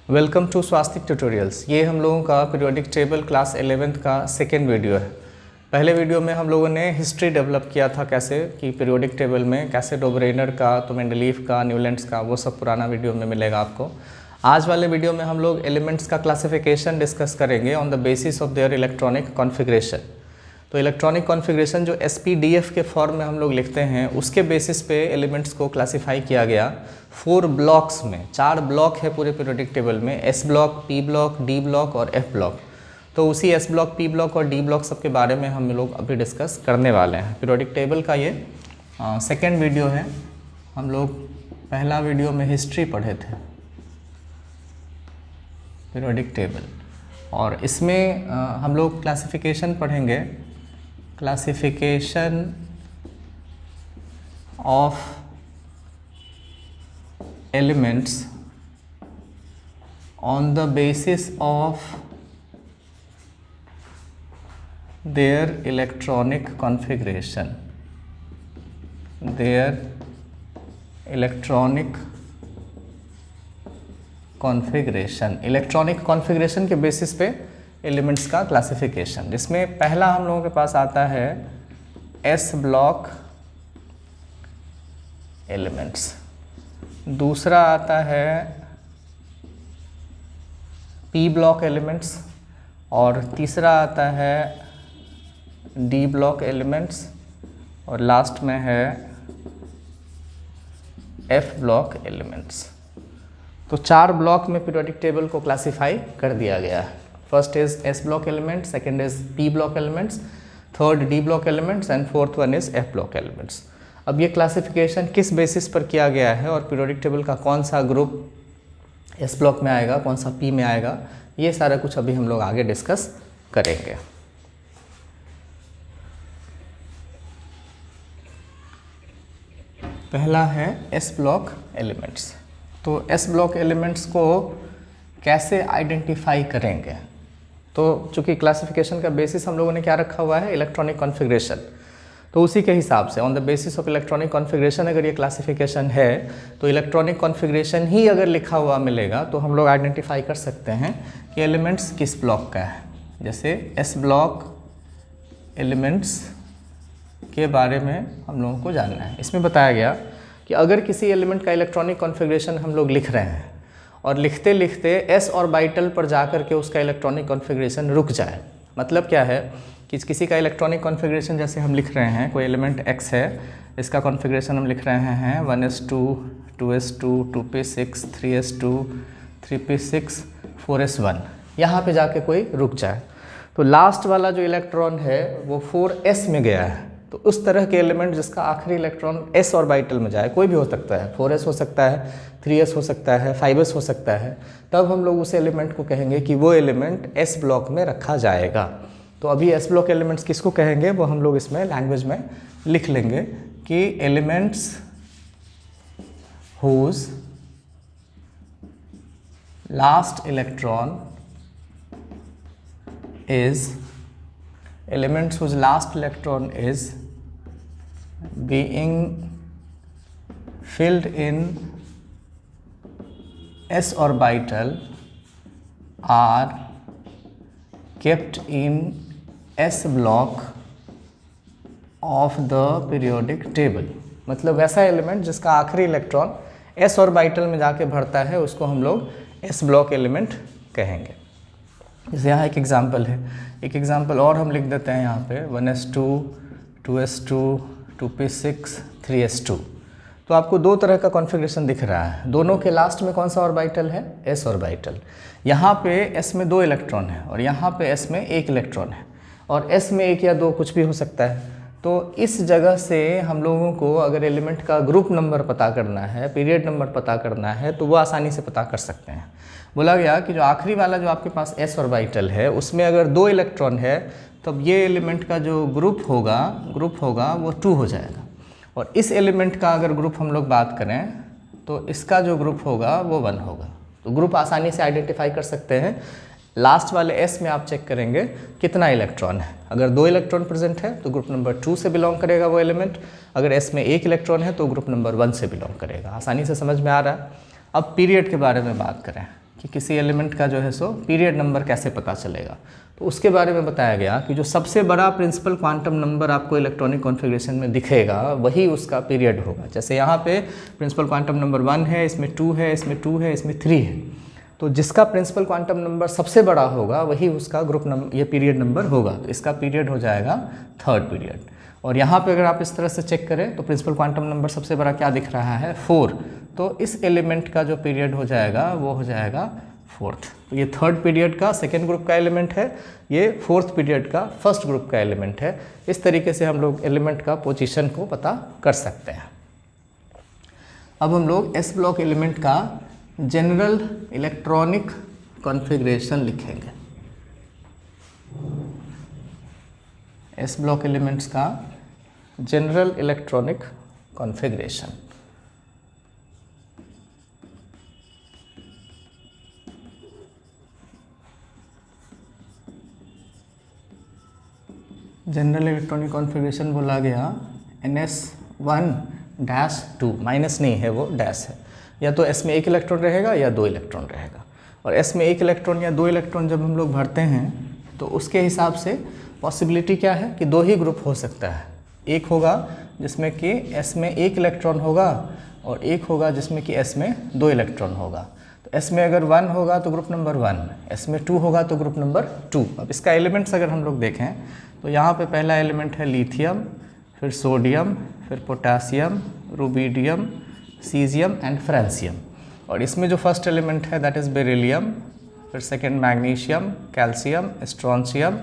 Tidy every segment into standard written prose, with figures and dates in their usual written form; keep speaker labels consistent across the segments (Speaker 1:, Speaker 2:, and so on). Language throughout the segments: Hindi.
Speaker 1: Welcome to Swastik tutorials. ये हम लोगों का पीरियोडिक टेबल क्लास 11th का सेकेंड वीडियो है। पहले वीडियो में हम लोगों ने हिस्ट्री डेवलप किया था, कैसे कि पीरियोडिक टेबल में कैसे डोबरेनर का, तो मेंडलीफ का, न्यूलैंड्स का, वो सब पुराना वीडियो में मिलेगा आपको। आज वाले वीडियो में हम लोग एलिमेंट्स का क्लासिफिकेशन डिस्कस करेंगे on the basis of their electronic configuration. तो इलेक्ट्रॉनिक कॉन्फ़िगरेशन जो SPDF के फॉर्म में हम लोग लिखते हैं, उसके बेसिस पे एलिमेंट्स को क्लासिफाई किया गया 4 ब्लॉक्स में। 4 ब्लॉक है पूरे पीरियोडिक टेबल में, S block, P block, D block और F ब्लॉक। तो उसी S ब्लॉक, P ब्लॉक और D ब्लॉक सब के बारे में हम लोग अभी डिस्कस करने वाले हैं। पीरियोडिक टेबल का ये सेकेंड वीडियो है। हम लोग पहला वीडियो में हिस्ट्री पढ़े थे पीरियोडिक टेबल, और इसमें हम लोग क्लासिफिकेशन पढ़ेंगे, classification of elements on the basis of their electronic configuration, their electronic configuration, electronic configuration के बेसिस पे एलिमेंट्स का क्लासिफिकेशन। जिसमें पहला हम लोगों के पास आता है S ब्लॉक एलिमेंट्स, दूसरा आता है P ब्लॉक एलिमेंट्स, और तीसरा आता है D ब्लॉक एलिमेंट्स, और लास्ट में है F ब्लॉक एलिमेंट्स। तो 4 ब्लॉक में पीरियोडिक टेबल को क्लासिफाई कर दिया गया है। First is S block elements, second is P block elements, third D block elements and fourth one is F block elements. अब ये क्लासिफिकेशन किस बेसिस पर किया गया है और पीरियोडिक टेबल का कौन सा ग्रुप S ब्लॉक में आएगा, कौन सा P में आएगा, ये सारा कुछ अभी हम लोग आगे डिस्कस करेंगे। पहला है S ब्लॉक एलिमेंट्स। तो S ब्लॉक एलिमेंट्स को कैसे आइडेंटिफाई करेंगे? तो चूँकि क्लासिफिकेशन का बेसिस हम लोगों ने क्या रखा हुआ है, इलेक्ट्रॉनिक कॉन्फ़िगरेशन, तो उसी के हिसाब से on the basis of electronic configuration अगर ये क्लासिफिकेशन है, तो इलेक्ट्रॉनिक कॉन्फ़िगरेशन ही अगर लिखा हुआ मिलेगा तो हम लोग आइडेंटिफाई कर सकते हैं कि एलिमेंट्स किस ब्लॉक का है। जैसे S ब्लॉक एलिमेंट्स के बारे में हम लोगों को जानना है। इसमें बताया गया कि अगर किसी एलिमेंट का इलेक्ट्रॉनिक कॉन्फ़िगरेशन हम लोग लिख रहे हैं और लिखते लिखते S ऑर्बिटल पर जाकर के उसका इलेक्ट्रॉनिक कॉन्फ़िगरेशन रुक जाए, मतलब क्या है कि किसी का इलेक्ट्रॉनिक कॉन्फ़िगरेशन जैसे हम लिख रहे हैं, कोई एलिमेंट X है, इसका कॉन्फ़िगरेशन हम लिख रहे हैं 1s2, 2s2, 2p6, 3s2, 3p6, 4s1, यहाँ पे जाके कोई रुक जाए, तो लास्ट वाला जो इलेक्ट्रॉन है वो 4s में गया है। तो उस तरह के एलिमेंट जिसका आखिरी इलेक्ट्रॉन S ऑर्बिटल में जाए, कोई भी हो सकता है, 4s हो सकता है, 3s हो सकता है, 5s हो सकता है, तब हम लोग उस एलिमेंट को कहेंगे कि वो एलिमेंट S ब्लॉक में रखा जाएगा। तो अभी S ब्लॉक एलिमेंट्स किसको कहेंगे वो हम लोग इसमें लैंग्वेज में लिख लेंगे कि elements whose last electron is elements whose last electron is being filled in S orbital are kept in S block of the periodic table। मतलब वैसा एलिमेंट जिसका आखिरी इलेक्ट्रॉन S ऑर्बिटल में जाके भरता है उसको हम लोग S ब्लॉक एलिमेंट कहेंगे। जैसे यहाँ एक एग्जांपल है, एक एग्जांपल और हम लिख देते हैं यहाँ पे 1s2, 2s2, 2p6, 3s2। तो आपको दो तरह का कॉन्फ़िगरेशन दिख रहा है, दोनों के लास्ट में कौन सा ऑर्बिटल है, S ऑर्बिटल। यहाँ पे S में 2 इलेक्ट्रॉन है और यहाँ पे S में 1 इलेक्ट्रॉन है, और S में 1 या 2 कुछ भी हो सकता है। तो इस जगह से हम लोगों को अगर एलिमेंट का ग्रुप नंबर पता करना है, पीरियड नंबर पता करना है, तो वो आसानी से पता कर सकते हैं। बोला गया कि जो आखिरी वाला जो आपके पास S ऑर्बिटल है उसमें अगर 2 इलेक्ट्रॉन है, तब ये एलिमेंट का जो ग्रुप होगा वो 2 हो जाएगा। और इस एलिमेंट का अगर ग्रुप हम लोग बात करें तो इसका जो ग्रुप होगा वो 1 होगा। तो ग्रुप आसानी से आइडेंटिफाई कर सकते हैं। लास्ट वाले S में आप चेक करेंगे कितना इलेक्ट्रॉन है। अगर 2 इलेक्ट्रॉन प्रेजेंट है तो ग्रुप नंबर 2 से बिलोंग करेगा वो एलिमेंट। अगर S में 1 इलेक्ट्रॉन है तो ग्रुप नंबर 1 से बिलोंग करेगा। आसानी से समझ में आ रहा है। अब पीरियड के बारे में बात करें कि किसी एलिमेंट का जो है सो पीरियड नंबर कैसे पता चलेगा। तो उसके बारे में बताया गया कि जो सबसे बड़ा प्रिंसिपल क्वांटम नंबर आपको इलेक्ट्रॉनिक कॉन्फ़िगरेशन में दिखेगा वही उसका पीरियड होगा। जैसे यहाँ पे प्रिंसिपल क्वांटम नंबर 1 है, इसमें 2 है, इसमें 2 है, इसमें 3 है। तो जिसका प्रिंसिपल क्वांटम नंबर सबसे बड़ा होगा वही उसका ग्रुप नंबर, ये पीरियड नंबर होगा। तो इसका पीरियड हो जाएगा 3rd पीरियड। और यहाँ पे अगर आप इस तरह से चेक करें तो प्रिंसिपल क्वांटम नंबर सबसे बड़ा क्या दिख रहा है, 4। तो इस एलिमेंट का जो पीरियड हो जाएगा वो हो जाएगा 4th। तो ये 3rd पीरियड का 2nd ग्रुप का एलिमेंट है, ये 4th पीरियड का 1st ग्रुप का एलिमेंट है। इस तरीके से हम लोग एलिमेंट का पोजीशन को पता कर सकते हैं। अब हम लोग एस ब्लॉक एलिमेंट का जनरल इलेक्ट्रॉनिक कॉन्फ़िगरेशन लिखेंगे। एस ब्लॉक एलिमेंट्स का general electronic configuration. General electronic configuration बोला गया NS1-2, माइनस नहीं है वो डैश है। या तो एस में 1 इलेक्ट्रॉन रहेगा या 2 इलेक्ट्रॉन रहेगा। और एस में 1 इलेक्ट्रॉन या 2 इलेक्ट्रॉन जब हम लोग भरते हैं तो उसके हिसाब से पॉसिबिलिटी क्या है कि 2 ही ग्रुप हो सकता है। एक होगा जिसमें कि एस में 1 इलेक्ट्रॉन होगा और एक होगा जिसमें कि एस में 2 इलेक्ट्रॉन होगा। तो एस में अगर 1 होगा तो ग्रुप नंबर 1, एस में 2 होगा तो ग्रुप नंबर 2। अब इसका एलिमेंट्स अगर हम लोग देखें तो यहाँ पे पहला एलिमेंट है लिथियम, फिर सोडियम, फिर potassium, rubidium, caesium and francium. और इसमें जो फर्स्ट एलिमेंट है दैट इज़ बेरिलियम, फिर second magnesium, calcium, strontium,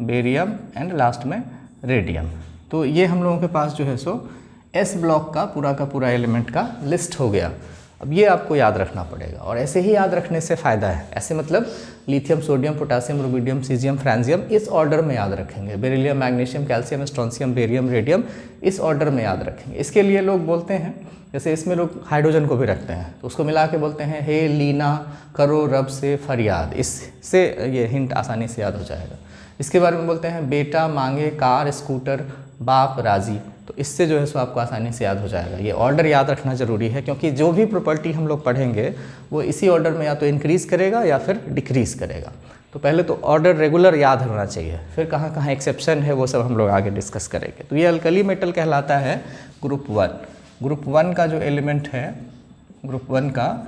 Speaker 1: barium and last में रेडियम। तो ये हम लोगों के पास जो है सो एस ब्लॉक का पूरा एलिमेंट का लिस्ट हो गया। अब ये आपको याद रखना पड़ेगा और ऐसे ही याद रखने से फ़ायदा है। ऐसे मतलब lithium, sodium, potassium, rubidium, caesium, francium इस ऑर्डर में याद रखेंगे। Beryllium, magnesium, calcium, strontium, barium, radium इस ऑर्डर में याद रखेंगे। इसके लिए लोग बोलते हैं, जैसे इसमें लोग हाइड्रोजन को भी रखते हैं तो उसको मिला के बोलते हैं हे लीना करो रब से फरियाद। इससे ये हिंट आसानी से याद हो जाएगा। इसके बारे में बोलते हैं बेटा मांगे कार स्कूटर बाप राजी। तो इससे जो है सो आपको आसानी से याद हो जाएगा। ये ऑर्डर याद रखना ज़रूरी है क्योंकि जो भी प्रॉपर्टी हम लोग पढ़ेंगे वो इसी ऑर्डर में या तो इंक्रीज़ करेगा या फिर डिक्रीज़ करेगा। तो पहले तो ऑर्डर रेगुलर याद होना चाहिए, फिर कहाँ कहाँ एक्सेप्शन है वो सब हम लोग आगे डिस्कस करेंगे। तो ये अल्कली मेटल कहलाता है ग्रुप 1। ग्रुप 1 का जो एलिमेंट है ग्रुप 1 का,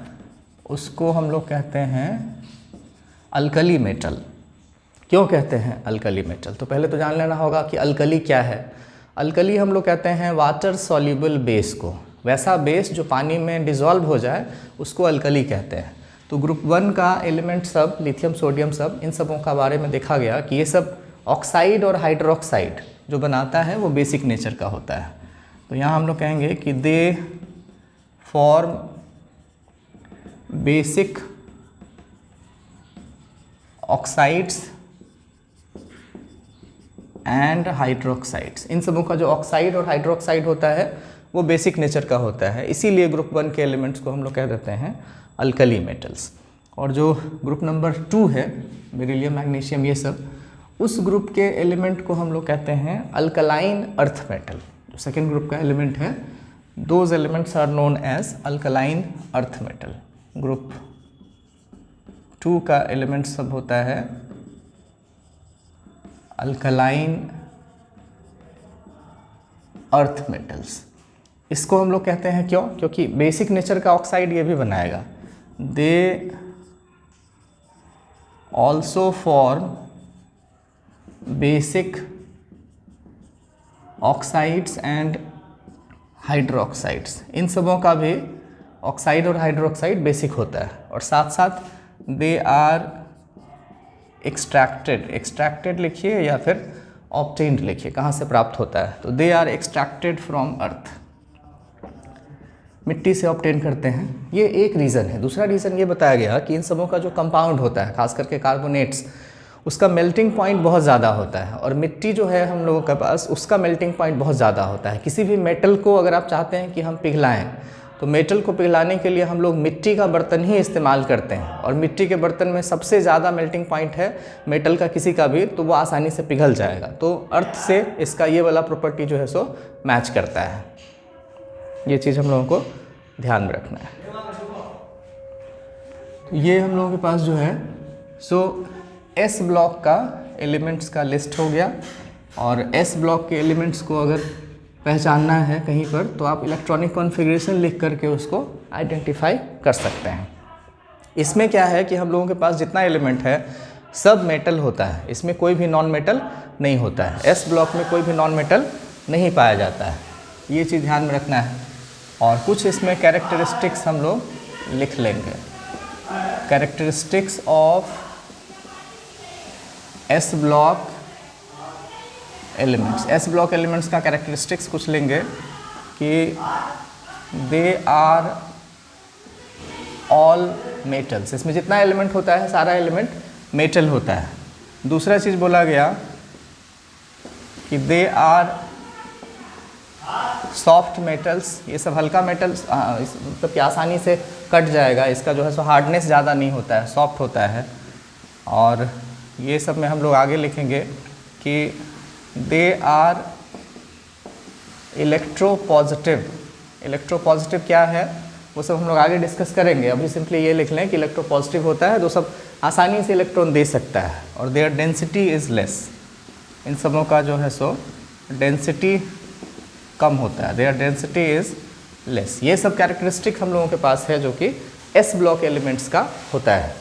Speaker 1: उसको हम लोग कहते हैं अल्कली मेटल। क्यों कहते हैं अल्कली मेटल? तो पहले तो जान लेना होगा कि अल्कली क्या है। अल्कली हम लोग कहते हैं वाटर सॉल्युबल बेस को, वैसा बेस जो पानी में डिज़ोल्व हो जाए उसको अल्कली कहते हैं। तो ग्रुप 1 का एलिमेंट सब लिथियम, सोडियम सब, इन सबों का बारे में देखा गया कि ये सब ऑक्साइड और हाइड्रोक्साइड जो बनाता है वो बेसिक नेचर का होता है। तो यहाँ हम लोग कहेंगे कि they form basic oxides and hydroxides. इन सबों का जो ऑक्साइड और हाइड्रोक्साइड होता है वो बेसिक नेचर का होता है, इसीलिए ग्रुप 1 के एलिमेंट्स को हम लोग कह देते हैं अल्कली मेटल्स। और जो ग्रुप नंबर 2 है बेरिलियम, मैग्नीशियम, ये सब, उस ग्रुप के एलिमेंट को हम लोग कहते हैं अल्कलाइन अर्थ मेटल। जो सेकेंड ग्रुप का एलिमेंट है, those elements are known as alkaline earth metal. Group 2 का एलिमेंट सब होता है अल्कलाइन अर्थ मेटल्स। इसको हम लोग कहते हैं क्यों? क्योंकि बेसिक नेचर का ऑक्साइड ये भी बनाएगा। They also form basic oxides and hydroxides. इन सबों का भी ऑक्साइड और हाइड्रोक्साइड बेसिक होता है। और साथ साथ दे आर एक्सट्रैक्टेड लिखिए या फिर ऑब्टेन्ड लिखिए, कहाँ से प्राप्त होता है। तो दे आर एक्सट्रैक्टेड फ्रॉम अर्थ, मिट्टी से ऑब्टेन करते हैं। ये एक रीज़न है। दूसरा रीज़न ये बताया गया कि इन सबों का जो कंपाउंड होता है, खास करके कार्बोनेट्स, उसका मेल्टिंग पॉइंट बहुत ज़्यादा होता है। और मिट्टी जो है हम लोगों के पास, उसका मेल्टिंग पॉइंट बहुत ज़्यादा होता है। किसी भी मेटल को अगर आप चाहते हैं कि हम पिघलाएं तो मेटल को पिघलाने के लिए हम लोग मिट्टी का बर्तन ही इस्तेमाल करते हैं। और मिट्टी के बर्तन में सबसे ज़्यादा मेल्टिंग पॉइंट है मेटल का किसी का भी, तो वो आसानी से पिघल जाएगा। तो अर्थ से इसका ये वाला प्रॉपर्टी जो है सो मैच करता है। ये चीज़ हम लोगों को ध्यान में रखना है। ये हम लोगों के पास जो है सो एस ब्लॉक का एलिमेंट्स का लिस्ट हो गया। और एस ब्लॉक के एलिमेंट्स को अगर पहचानना है कहीं पर तो आप इलेक्ट्रॉनिक कॉन्फ़िगरेशन लिख करके उसको आइडेंटिफाई कर सकते हैं। इसमें क्या है कि हम लोगों के पास जितना एलिमेंट है सब मेटल होता है, इसमें कोई भी नॉन मेटल नहीं होता है। एस ब्लॉक में कोई भी नॉन मेटल नहीं पाया जाता है, ये चीज़ ध्यान में रखना है। और कुछ इसमें कैरेक्टरिस्टिक्स हम लोग लिख लेंगे, characteristics of S block elements. S block elements का कैरेक्टरिस्टिक्स कुछ लेंगे कि दे आर ऑल मेटल्स, इसमें जितना एलिमेंट होता है सारा एलिमेंट मेटल होता है। दूसरा चीज़ बोला गया कि दे आर सॉफ्ट मेटल्स, ये सब हल्का मेटल्स, मतलब कि आसानी से कट जाएगा, इसका जो है सो हार्डनेस ज़्यादा नहीं होता है, सॉफ्ट होता है। और ये सब में हम लोग आगे लिखेंगे कि दे आर इलेक्ट्रोपॉजिटिव। इलेक्ट्रोपॉजिटिव क्या है वो सब हम लोग आगे डिस्कस करेंगे, अभी सिंपली ये लिख लें कि इलेक्ट्रोपॉजिटिव होता है जो सब आसानी से इलेक्ट्रॉन दे सकता है। और देयर डेंसिटी इज़ लेस, इन सबों का जो है सो डेंसिटी कम होता है, देयर डेंसिटी इज़ लेस। ये सब कैरेक्टरिस्टिक हम लोगों के पास है जो कि एस ब्लॉक एलिमेंट्स का होता है।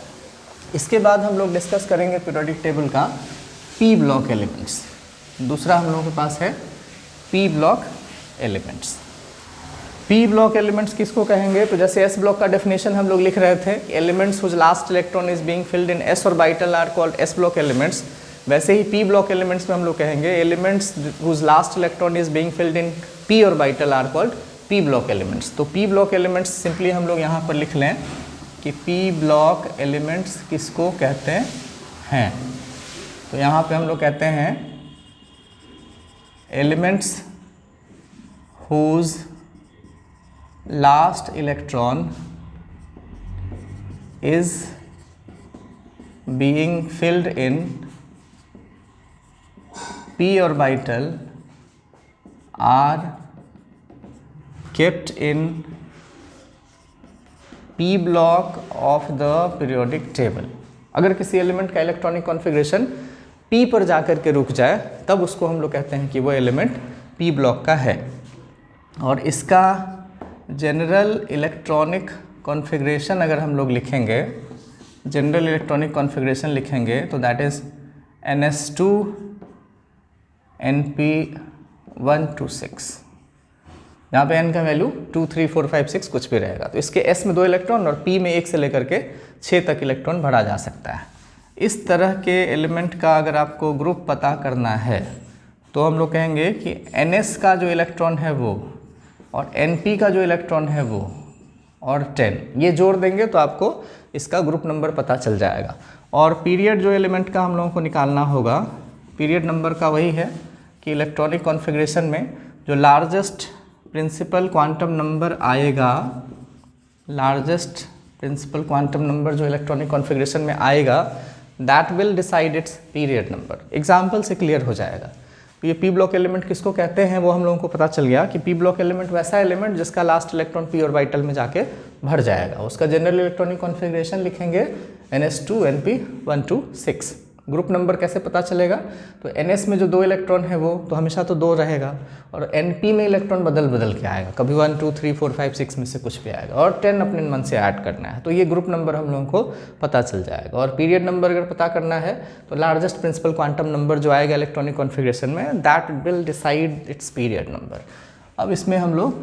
Speaker 1: इसके बाद हम लोग डिस्कस करेंगे पीरियोडिक टेबल का पी ब्लॉक एलिमेंट्स। दूसरा हम लोगों के पास है P block elements. P block elements किसको कहेंगे? तो जैसे एस ब्लॉक का डेफिनेशन हम लोग लिख रहे थे, elements whose last electron is being filled in s orbital are called s block elements. वैसे ही पी ब्लॉक एलिमेंट्स में हम लोग कहेंगे elements whose last electron is being filled in p orbital are called p block elements. तो पी ब्लॉक एलिमेंट्स सिंपली हम लोग यहाँ पर लिख लें कि पी ब्लॉक एलिमेंट्स किसको कहते हैं। तो यहाँ पे हम लोग कहते हैं elements whose last electron is being filled in p orbital are kept in p block of the periodic table। अगर किसी एलिमेंट का इलेक्ट्रॉनिक कॉन्फ़िगरेशन p पर जाकर के रुक जाए तब उसको हम लोग कहते हैं कि वो एलिमेंट p ब्लॉक का है। और इसका जनरल इलेक्ट्रॉनिक कॉन्फ़िगरेशन अगर हम लोग लिखेंगे, जनरल इलेक्ट्रॉनिक कॉन्फ़िगरेशन लिखेंगे तो दैट इज़ NS2 Np126, यहाँ पे n का वैल्यू 2 3 4 5 6 कुछ भी रहेगा। तो इसके s में 2 इलेक्ट्रॉन और p में 1 से लेकर के 6 तक इलेक्ट्रॉन भरा जा सकता है। इस तरह के एलिमेंट का अगर आपको ग्रुप पता करना है तो हम लोग कहेंगे कि NS का जो इलेक्ट्रॉन है वो और NP का जो इलेक्ट्रॉन है वो और 10 ये जोड़ देंगे तो आपको इसका ग्रुप नंबर पता चल जाएगा। और पीरियड जो एलिमेंट का हम लोगों को निकालना होगा, पीरियड नंबर का वही है कि इलेक्ट्रॉनिक कॉन्फ़िगरेशन में जो लार्जेस्ट प्रिंसिपल क्वांटम नंबर आएगा, लार्जेस्ट प्रिंसिपल क्वांटम नंबर जो इलेक्ट्रॉनिक कॉन्फ़िगरेशन में आएगा that will decide it's period number. Example से क्लियर हो जाएगा। तो ये पी ब्लॉक एलिमेंट किसको कहते हैं वो हम लोगों को पता चल गया कि पी ब्लॉक एलिमेंट वैसा एलिमेंट जिसका लास्ट इलेक्ट्रॉन पी ऑर्बिटल में जाके भर जाएगा। उसका जनरल इलेक्ट्रॉनिक कॉन्फ़िगरेशन लिखेंगे NS2 Np126। ग्रुप नंबर कैसे पता चलेगा? तो NS में जो 2 इलेक्ट्रॉन है वो तो हमेशा तो 2 रहेगा और NP में इलेक्ट्रॉन बदल बदल के आएगा, कभी 1 2 3 4 5 6 में से कुछ भी आएगा और 10 अपने मन से ऐड करना है। तो ये ग्रुप नंबर हम लोगों को पता चल जाएगा। और पीरियड नंबर अगर पता करना है तो लार्जेस्ट प्रिंसिपल क्वांटम नंबर जो आएगा इलेक्ट्रॉनिक कॉन्फ़िगरेशन में that will decide it's period number. अब इसमें हम लोग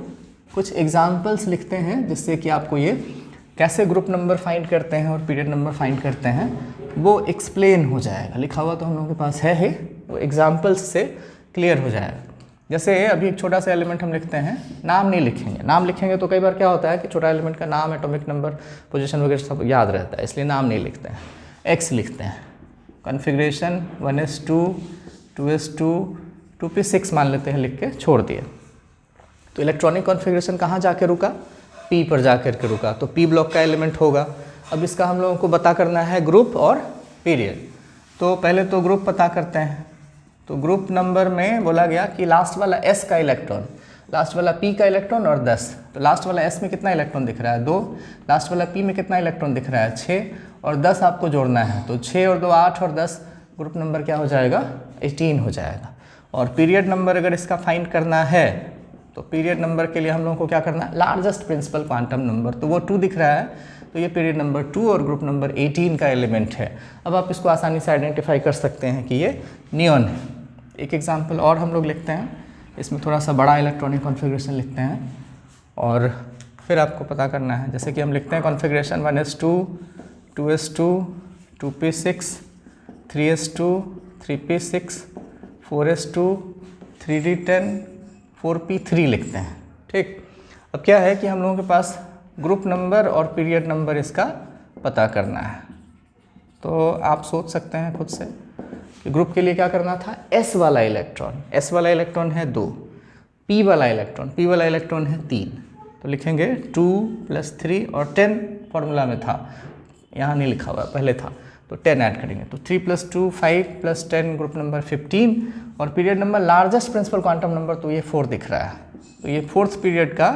Speaker 1: कुछ एग्जाम्पल्स लिखते हैं जिससे कि आपको ये कैसे ग्रुप नंबर फाइंड करते हैं और पीरियड नंबर फाइंड करते हैं वो एक्सप्लेन हो जाएगा। लिखा हुआ तो हम लोगों के पास है ही, वो एग्जाम्पल्स से क्लियर हो जाएगा। जैसे अभी एक छोटा सा एलिमेंट हम लिखते हैं, नाम नहीं लिखेंगे। नाम लिखेंगे तो कई बार क्या होता है कि छोटा एलिमेंट का नाम, एटॉमिक नंबर, पोजीशन वगैरह सब याद रहता है, इसलिए नाम नहीं लिखते हैं। एक्स लिखते हैं, कॉन्फ़िगरेशन 1s2 2s2 2p6 मान लेते हैं, लिख के छोड़ दिए। तो इलेक्ट्रॉनिक कॉन्फ़िगरेशन कहाँ जाके रुका? पी पर जाकर के रुका, तो पी ब्लॉक का एलिमेंट होगा। अब इसका हम लोगों को पता करना है ग्रुप और पीरियड। तो पहले तो ग्रुप पता करते हैं। तो ग्रुप नंबर में बोला गया कि लास्ट वाला S का इलेक्ट्रॉन, लास्ट वाला P का इलेक्ट्रॉन और 10, तो लास्ट वाला S में कितना इलेक्ट्रॉन दिख रहा है 2, लास्ट वाला P में कितना इलेक्ट्रॉन दिख रहा है 6 और 10 आपको जोड़ना है, तो 6 और 2 8 और 10 ग्रुप नंबर क्या हो जाएगा 18 हो जाएगा। और पीरियड नंबर अगर इसका फाइंड करना है तो पीरियड नंबर के लिए हम लोगों को क्या करना है, लार्जेस्ट प्रिंसिपल क्वांटम नंबर, तो वो 2 दिख रहा है, तो ये पीरियड नंबर 2 और ग्रुप नंबर 18 का एलिमेंट है। अब आप इसको आसानी से आइडेंटिफाई कर सकते हैं कि ये नियॉन है। एक एग्जांपल और हम लोग लिखते हैं, इसमें थोड़ा सा बड़ा इलेक्ट्रॉनिक कॉन्फ़िगरेशन लिखते हैं और फिर आपको पता करना है। जैसे कि हम लिखते हैं configuration 1s2 2s2 2p6 3s2 3p6 4s2 3d10 4p3 लिखते हैं, ठीक। अब क्या है कि हम लोगों के पास ग्रुप नंबर और पीरियड नंबर इसका पता करना है, तो आप सोच सकते हैं खुद से कि ग्रुप के लिए क्या करना था, S वाला इलेक्ट्रॉन है 2, P वाला इलेक्ट्रॉन है 3, तो लिखेंगे 2 + 3 और 10 फॉर्मूला में था, यहाँ नहीं लिखा हुआ पहले था, तो 10 ऐड करेंगे, तो 3 + 2 5 + 10 ग्रुप नंबर 15 और period number largest principal quantum number तो ये 4 दिख रहा है, तो ये 4th पीरियड का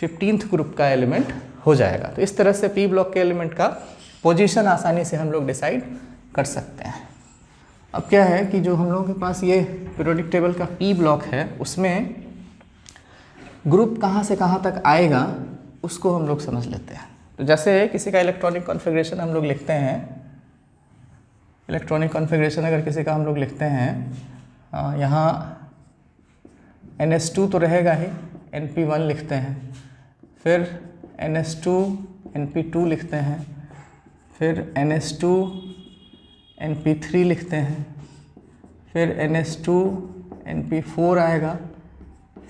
Speaker 1: 15th ग्रुप का एलिमेंट हो जाएगा। तो इस तरह से P ब्लॉक के एलिमेंट का पोजीशन आसानी से हम लोग डिसाइड कर सकते हैं। अब क्या है कि जो हम लोगों के पास ये पीरियोडिक टेबल का P ब्लॉक है उसमें ग्रुप कहाँ से कहाँ तक आएगा उसको हम लोग समझ लेते हैं। तो जैसे किसी का इलेक्ट्रॉनिक कॉन्फ़िगरेशन हम लोग लिखते हैं, इलेक्ट्रॉनिक कॉन्फ़िगरेशन अगर किसी का हम लोग लिखते हैं, यहाँ NS2 तो रहेगा ही, NP1 लिखते हैं, फिर NS2 NP2 लिखते हैं, फिर NS2 NP3 लिखते हैं, फिर NS2 NP4 आएगा,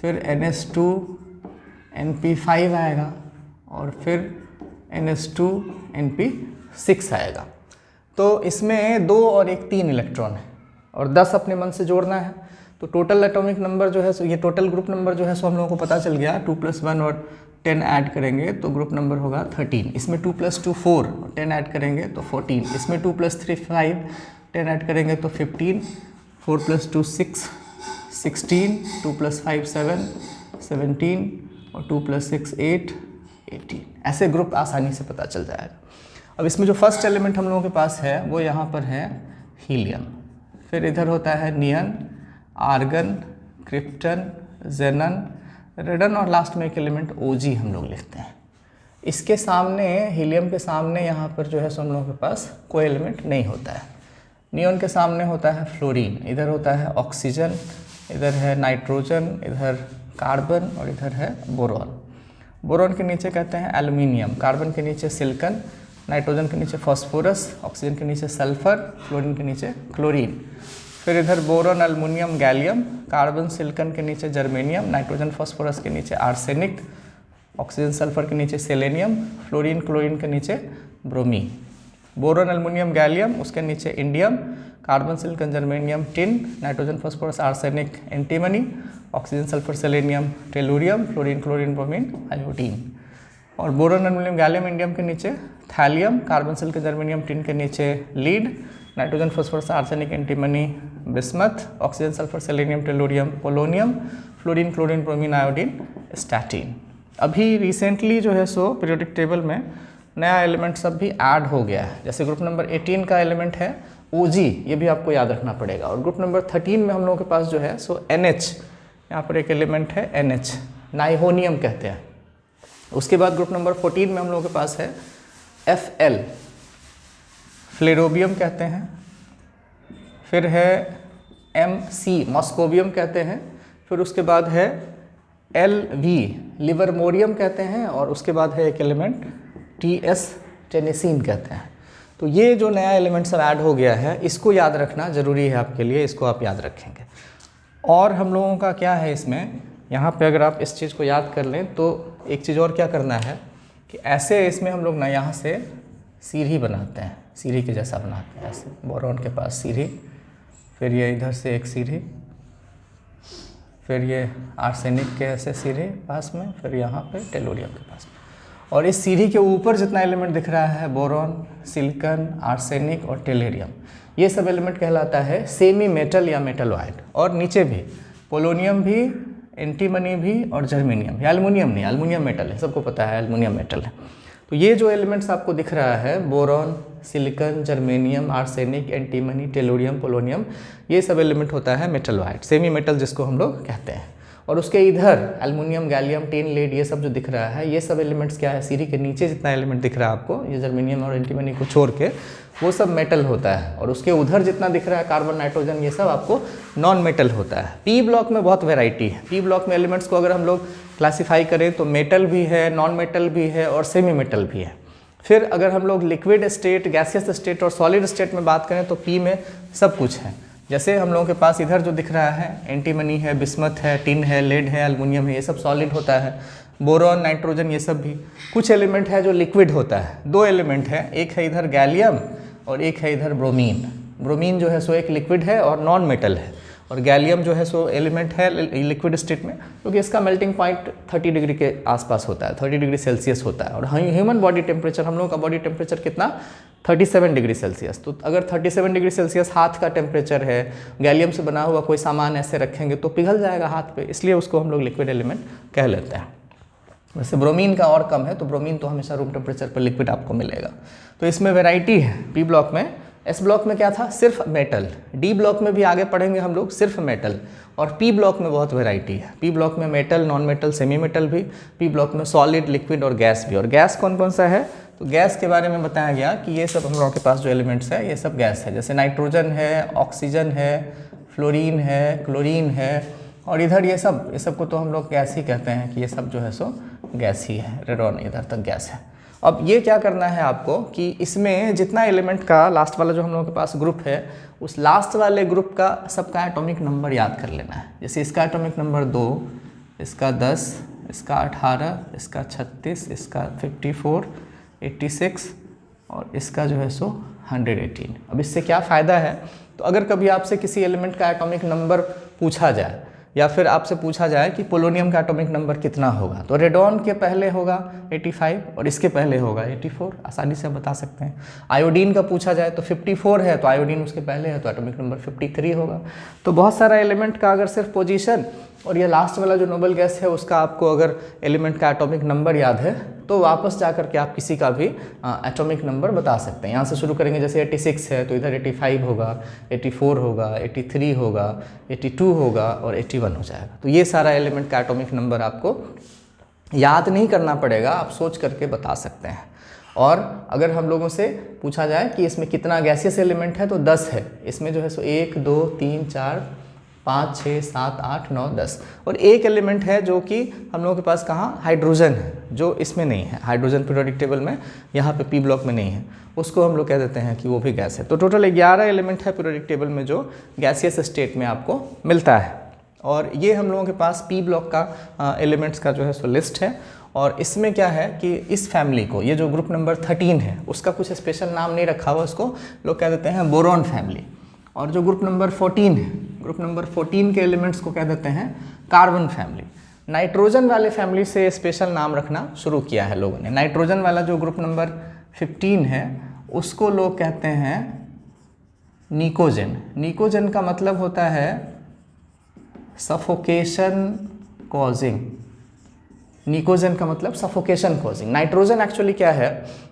Speaker 1: फिर NS2 NP5 आएगा और फिर NS2 NP6 आएगा। तो इसमें 2 और 1 3 इलेक्ट्रॉन है और 10 अपने मन से जोड़ना है, तो टोटल एटॉमिक नंबर जो है सो ये टोटल ग्रुप नंबर जो है सो हम लोगों को पता चल गया। 2 + 1 और 10 ऐड करेंगे तो ग्रुप नंबर होगा 13। इसमें 2 + 2 4 और 10 ऐड करेंगे तो 14। इसमें 2 + 3 5 10 ऐड करेंगे तो 15। 4 + 2 6 16। 2 + 5 7 17 और 2 + 6 8 18। ऐसे ग्रुप आसानी से पता चल जाएगा। अब इसमें जो फर्स्ट एलिमेंट हम लोगों के पास है वो यहाँ पर है हीलियम, फिर इधर होता है नियन, आर्गन, क्रिप्टन, जेनन, रेडन और लास्ट में एक एलिमेंट ओजी हम लोग लिखते हैं। इसके सामने, हीलियम के सामने यहाँ पर जो है सो हम लोगों के पास कोई एलिमेंट नहीं होता है। नियॉन के सामने होता है फ्लोरीन, इधर होता है ऑक्सीजन, इधर है नाइट्रोजन, इधर कार्बन और इधर है बोरॉन। बोरॉन के नीचे कहते हैं एल्युमिनियम, कार्बन के नीचे सिलिकॉन, नाइट्रोजन के नीचे फॉस्फोरस, ऑक्सीजन के नीचे सल्फर, फ्लोरीन के नीचे क्लोरीन। फिर इधर boron aluminium gallium, carbon silicon के नीचे जर्मेनियम, नाइट्रोजन फॉस्फोरस के नीचे आर्सेनिक, ऑक्सीजन सल्फर के नीचे सेलेनियम, फ्लोरीन क्लोरीन के नीचे ब्रोमीन। बोरॉन एल्युमिनियम गैलियम, उसके नीचे indium, carbon silicon germanium tin, nitrogen phosphorus arsenic antimony, oxygen sulphur selenium tellurium, fluorine chlorine bromine iodine. और बोरॉन एल्युमिनियम गैलियम इंडियम के नीचे thallium, carbon silicon germanium tin के नीचे lead, nitrogen phosphorus arsenic antimony bismuth, oxygen sulphur selenium tellurium polonium, fluorine chlorine bromine iodine statin. अभी रिसेंटली जो है सो पीरियोडिक टेबल में नया एलिमेंट सब भी ऐड हो गया है। जैसे ग्रुप नंबर 18 का एलिमेंट है OG, ये भी आपको याद रखना पड़ेगा। और ग्रुप नंबर 13 में हम लोगों के पास जो है सो NH, यहाँ पर एक एलिमेंट है NH, नाइहोनियम कहते हैं। उसके बाद ग्रुप नंबर 14 में हम लोगों के पास है FL, फ्लेरोबियम कहते हैं। फिर है MC, मॉस्कोवियम कहते हैं। फिर उसके बाद है LV, लिवरमोरियम कहते हैं। और उसके बाद है एक एलिमेंट TS, टेनेसीन कहते हैं। तो ये जो नया एलिमेंट सब ऐड हो गया है, इसको याद रखना ज़रूरी है आपके लिए, इसको आप याद रखेंगे। और हम लोगों का क्या है इसमें, यहाँ पे अगर आप इस चीज़ को याद कर लें तो एक चीज़ और क्या करना है कि ऐसे इसमें हम लोग ना यहाँ से सीढ़ी बनाते हैं, सीढ़ी के जैसा बनाते हैं ऐसे। बोरॉन के पास सीढ़ी, फिर ये इधर से एक सीढ़ी, फिर ये आर्सेनिक के ऐसे सीढ़ी पास में, फिर यहाँ पे टेलुरियम के पास में। और इस सीढ़ी के ऊपर जितना एलिमेंट दिख रहा है, बोरॉन, सिलिकॉन, आर्सेनिक और टेलेरियम, ये सब एलिमेंट कहलाता है सेमी मेटल या मेटलॉइड। और नीचे भी पोलोनियम भी एंटीमनी भी और जर्मेनियम। या एल्युमिनियम नहीं, एल्युमिनियम मेटल है, सबको पता है एल्युमिनियम मेटल है। तो ये जो एलिमेंट्स आपको दिख रहा है, boron, silicon, germanium, arsenic, antimony, tellurium, polonium, ये सब एलिमेंट होता है मेटल वाइट, सेमी मेटल जिसको हम लोग कहते हैं। और उसके इधर एल्युमिनियम, गैलियम, टिन, लेड, ये सब जो दिख रहा है, ये सब एलिमेंट्स क्या है, सीरी के नीचे जितना एलिमेंट दिख रहा है आपको, ये जर्मेनियम और एंटीमनी को छोड़ के, वो सब मेटल होता है। और उसके उधर जितना दिख रहा है कार्बन, नाइट्रोजन, ये सब आपको नॉन मेटल होता है। पी ब्लॉक में बहुत वेराइटी है। पी ब्लॉक में एलिमेंट्स को अगर हम लोग क्लासीफाई करें तो मेटल भी है, नॉन मेटल भी है और सेमी मेटल भी है। फिर अगर हम लोग लिक्विड स्टेट, गैसियस स्टेट और सॉलिड स्टेट में बात करें तो पी में सब कुछ है। जैसे हम लोगों के पास इधर जो दिख रहा है, एंटीमनी है, बिस्मथ है, टिन है, लेड है, एल्युमिनियम है, ये सब सॉलिड होता है। बोरॉन, नाइट्रोजन, ये सब भी। कुछ एलिमेंट है जो लिक्विड होता है। दो एलिमेंट है, एक है इधर गैलियम और एक है इधर ब्रोमीन। ब्रोमीन जो है सो एक लिक्विड है और नॉन मेटल है, और गैलियम जो है सो एलिमेंट है लिक्विड स्टेट में, क्योंकि इसका मेल्टिंग पॉइंट 30 डिग्री के आसपास होता है, 30 डिग्री सेल्सियस होता है। और ह्यूमन बॉडी टेम्परेचर, हम लोगों का बॉडी टेम्परेचर कितना, 37 डिग्री सेल्सियस। तो अगर 37 डिग्री सेल्सियस हाथ का टेम्परेचर है, गैलियम से बना हुआ कोई सामान ऐसे रखेंगे तो पिघल जाएगा हाथ पे, इसलिए उसको हम लोग लिक्विड एलिमेंट कह लेते हैं। वैसे ब्रोमीन का और कम है, तो ब्रोमीन तो हमेशा रूम टेम्परेचर पर लिक्विड आपको मिलेगा। तो इसमें वेराइटी है पी ब्लॉक में। एस ब्लॉक में क्या था, सिर्फ मेटल। डी ब्लॉक में भी आगे पढ़ेंगे हम लोग, सिर्फ मेटल। और पी ब्लॉक में बहुत वेराइटी है। पी ब्लॉक में metal, non metal, semi metal भी। पी ब्लॉक में सॉलिड, लिक्विड और गैस भी। और गैस कौन कौन सा है, तो गैस के बारे में बताया गया कि ये सब हम लोगों के पास जो एलिमेंट्स है ये सब गैस है। जैसे नाइट्रोजन है, ऑक्सीजन है, फ्लोरीन है, क्लोरीन है, और इधर ये सब को तो हम लोग गैस ही कहते हैं कि ये सब जो है सो गैस ही है। रेडॉन इधर तक गैस है। अब ये क्या करना है आपको कि इसमें जितना एलिमेंट का लास्ट वाला जो हम लोगों के पास ग्रुप है, उस लास्ट वाले ग्रुप का सबका एटॉमिक नंबर याद कर लेना है। जैसे इसका एटॉमिक नंबर 2, इसका 10, इसका 18, इसका 36, इसका 54, 86 और इसका जो है सो 118। अब इससे क्या फ़ायदा है, तो अगर कभी आपसे किसी एलिमेंट का एटॉमिक नंबर पूछा जाए या फिर आपसे पूछा जाए कि पोलोनियम का एटॉमिक नंबर कितना होगा, तो रेडॉन के पहले होगा 85 और इसके पहले होगा 84, आसानी से बता सकते हैं। आयोडीन का पूछा जाए तो 54 है, तो आयोडीन उसके पहले है, तो एटॉमिक नंबर 53 होगा। तो बहुत सारा एलिमेंट का अगर सिर्फ पोजीशन और ये लास्ट वाला जो नोबल गैस है उसका आपको अगर एलिमेंट का एटॉमिक नंबर याद है तो वापस जा कर के आप किसी का भी एटॉमिक नंबर बता सकते हैं। यहाँ से शुरू करेंगे, जैसे 86 है तो इधर 85 होगा, 84 होगा, 83 होगा, 82 होगा और 81 हो जाएगा। तो ये सारा एलिमेंट का एटॉमिक नंबर आपको याद नहीं करना पड़ेगा, आप सोच करके बता सकते हैं। और अगर हम लोगों से पूछा जाए कि इसमें कितना गैसियस एलिमेंट है तो 10 है। इसमें जो है सो 1, 2, 3, 4, 5, 6, 7, 8, 9, 10 और एक एलिमेंट है जो कि हम लोगों के पास कहाँ, हाइड्रोजन है, जो इसमें नहीं है। हाइड्रोजन पीरियोडिक टेबल में यहाँ पे पी ब्लॉक में नहीं है, उसको हम लोग कह देते हैं कि वो भी गैस है। तो टोटल 11 एलिमेंट है पीरियोडिक टेबल में जो गैसियस स्टेट में आपको मिलता है। और ये हम लोगों के पास पी ब्लॉक का एलिमेंट्स का जो है सो लिस्ट है। और इसमें क्या है कि इस फैमिली को, ये जो ग्रुप नंबर 13 है उसका कुछ स्पेशल नाम नहीं रखा हुआ, उसको लोग कह देते हैं बोरॉन फैमिली। और जो ग्रुप नंबर 14 है, ग्रुप नंबर 14 के एलिमेंट्स को कह देते हैं कार्बन फैमिली। नाइट्रोजन वाले फैमिली से स्पेशल नाम रखना शुरू किया है लोगों ने। नाइट्रोजन वाला जो ग्रुप नंबर 15 है उसको लोग कहते हैं निकोजन। निकोजन का मतलब होता है सफोकेशन कॉजिंग। निकोजन का मतलब सफोकेशन कॉजिंग। नाइट्रोजन एक्चुअली क्या है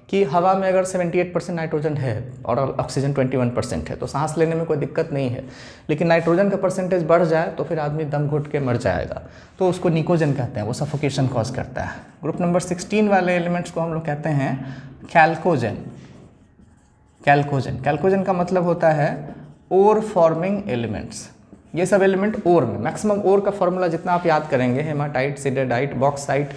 Speaker 1: कि हवा में अगर 78% नाइट्रोजन है और ऑक्सीजन 21% है तो सांस लेने में कोई दिक्कत नहीं है, लेकिन नाइट्रोजन का परसेंटेज बढ़ जाए तो फिर आदमी दम घुट के मर जाएगा, तो उसको निकोजन कहते हैं, वो सफोकेशन कॉज करता है। ग्रुप नंबर 16 वाले एलिमेंट्स को हम लोग कहते हैं कैल्कोजन। कैल्कोजन, कैल्कोजन का मतलब होता है ओर फॉर्मिंग एलिमेंट्स। ये सब एलिमेंट ओर में, मैक्सिमम ओर का फॉर्मूला जितना आप याद करेंगे, haematite, siderite, bauxite,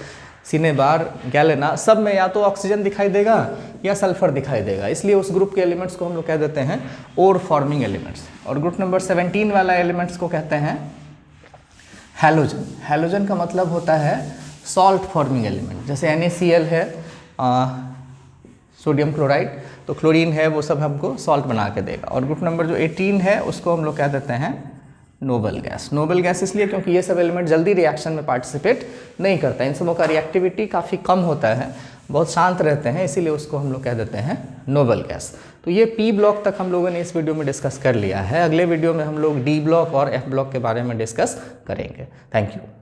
Speaker 1: cinnabar, galena, सब में या तो ऑक्सीजन दिखाई देगा या सल्फर दिखाई देगा, इसलिए उस ग्रुप के एलिमेंट्स को हम लोग कह देते हैं ओर फॉर्मिंग एलिमेंट्स। और ग्रुप नंबर 17 वाला एलिमेंट्स को कहते हैं हैलोजन। हैलोजन का मतलब होता है सॉल्ट फॉर्मिंग एलिमेंट। जैसे NaCl है, सोडियम क्लोराइड, तो क्लोरीन है, वो सब हमको सॉल्ट बना के देगा। और ग्रुप नंबर जो 18 है उसको हम लोग कह देते हैं नोबल गैस। नोबल गैस इसलिए क्योंकि ये सब एलिमेंट जल्दी रिएक्शन में पार्टिसिपेट नहीं करता है, इन सबों का रिएक्टिविटी काफ़ी कम होता है, बहुत शांत रहते हैं, इसीलिए उसको हम लोग कह देते हैं नोबल गैस। तो ये पी ब्लॉक तक हम लोगों ने इस वीडियो में डिस्कस कर लिया है। अगले वीडियो में हम लोग डी ब्लॉक और एफ ब्लॉक के बारे में डिस्कस करेंगे। Thank you.